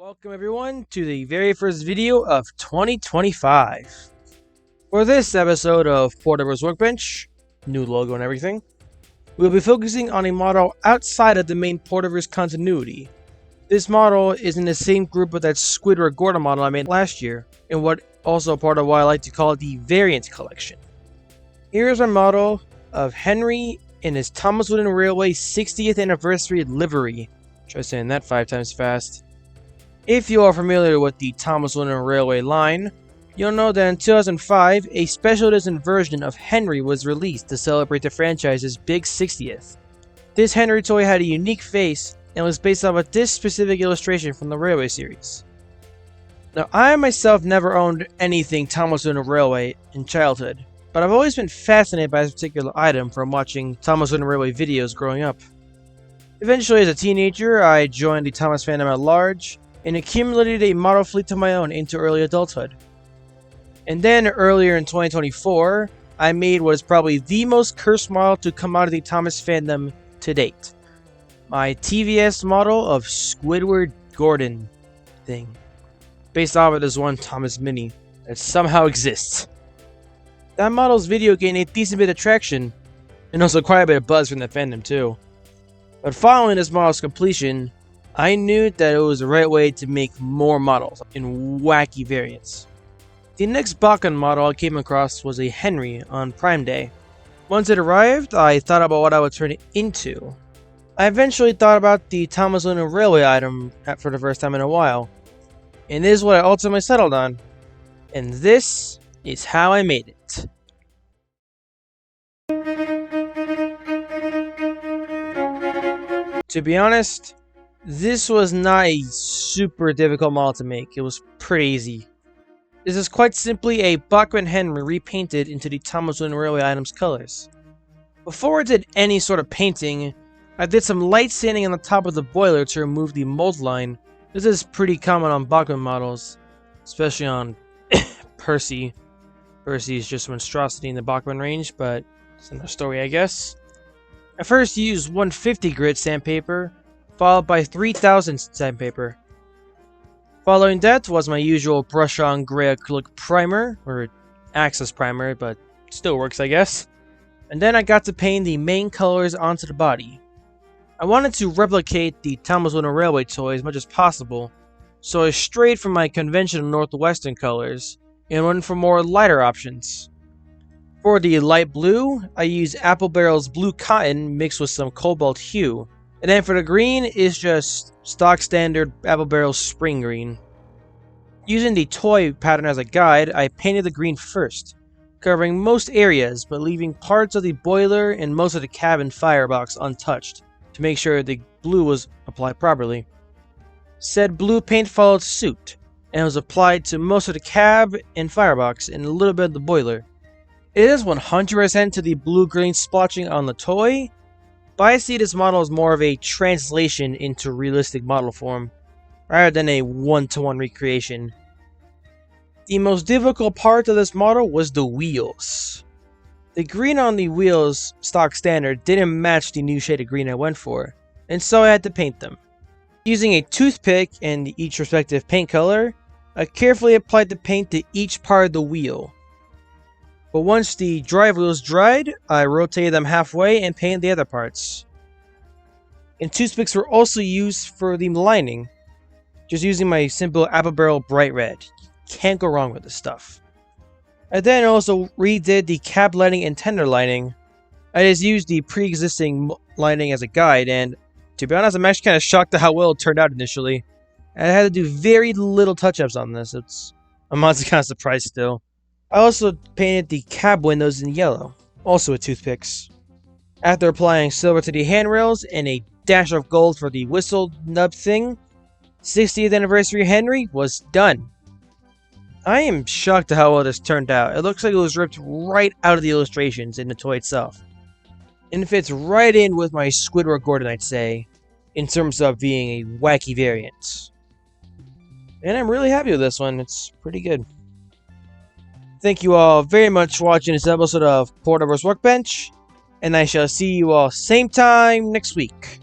Welcome everyone to the very first video of 2025. For this episode of Porterverse Workbench, new logo and everything, we'll be focusing on a model outside of the main Porterverse continuity. This model is in the same group with that Squidward Gordon model I made last year, and what also part of why I like to call it the Variant Collection. Here is our model of Henry in his Thomas Wooden Railway 60th Anniversary livery. Try saying that 5 times fast. If you are familiar with the Thomas Wooden Railway line, you'll know that in 2005, a special edition version of Henry was released to celebrate the franchise's big 60th. This Henry toy had a unique face and was based off of this specific illustration from the Railway series. Now, I myself never owned anything Thomas Wooden Railway in childhood, but I've always been fascinated by this particular item from watching Thomas Wooden Railway videos growing up. Eventually, as a teenager, I joined the Thomas fandom at large, and accumulated a model fleet of my own into early adulthood. And then, earlier in 2024, I made what is probably the most cursed model to come out of the Thomas fandom to date. My TVS model of Squidward Gordon thing, based off of this one Thomas Mini that somehow exists. That model's video gained a decent bit of traction, and also quite a bit of buzz from the fandom too. But following this model's completion, I knew that it was the right way to make more models in wacky variants. The next Bakken model I came across was a Henry on Prime Day. Once it arrived, I thought about what I would turn it into. I eventually thought about the Thomas Wooden Railway item for the first time in a while, and this is what I ultimately settled on. And this is how I made it. To be honest, this was not a super difficult model to make. It was pretty easy. This is quite simply a Bachman Henry repainted into the Thomas Wooden Railway item's colors. Before I did any sort of painting, I did some light sanding on the top of the boiler to remove the mold line. This is pretty common on Bachman models, especially on Percy. Percy is just a monstrosity in the Bachman range, but it's another story, I guess. I first used 150 grit sandpaper, followed by 3000 sandpaper. Following that was my usual brush-on gray acrylic primer, or access primer, but still works I guess. And then I got to paint the main colors onto the body. I wanted to replicate the Thomas Wooden Railway toy as much as possible, so I strayed from my conventional Northwestern colors and went for more lighter options. For the light blue, I used Apple Barrel's blue cotton mixed with some cobalt hue. And then for the green, is just stock standard Apple Barrel spring green. Using the toy pattern as a guide, I painted the green first, covering most areas but leaving parts of the boiler and most of the cabin firebox untouched to make sure the blue was applied properly. Said blue paint followed suit and was applied to most of the cab and firebox and a little bit of the boiler. It is 100% to the blue-green splotching on the toy, but I see this model as more of a translation into realistic model form, rather than a one-to-one recreation. The most difficult part of this model was the wheels. The green on the wheels, stock standard, didn't match the new shade of green I went for, and so I had to paint them. Using a toothpick and each respective paint color, I carefully applied the paint to each part of the wheel. But once the drive wheels dried, I rotated them halfway and painted the other parts. And toothpicks were also used for the lining, just using my simple Apple Barrel Bright Red. Can't go wrong with this stuff. I then also redid the cab lining and tender lining. I just used the pre-existing lining as a guide, and to be honest, I'm actually kind of shocked at how well it turned out initially. I had to do very little touch-ups on this. I'm honestly kind of surprised still. I also painted the cab windows in yellow, also with toothpicks. After applying silver to the handrails and a dash of gold for the whistle nub thing, 60th Anniversary Henry was done. I am shocked at how well this turned out. It looks like it was ripped right out of the illustrations in the toy itself. And it fits right in with my Squidward Gordon, I'd say, in terms of being a wacky variant. And I'm really happy with this one, it's pretty good. Thank you all very much for watching this episode of Porterverse Workbench, and I shall see you all same time next week.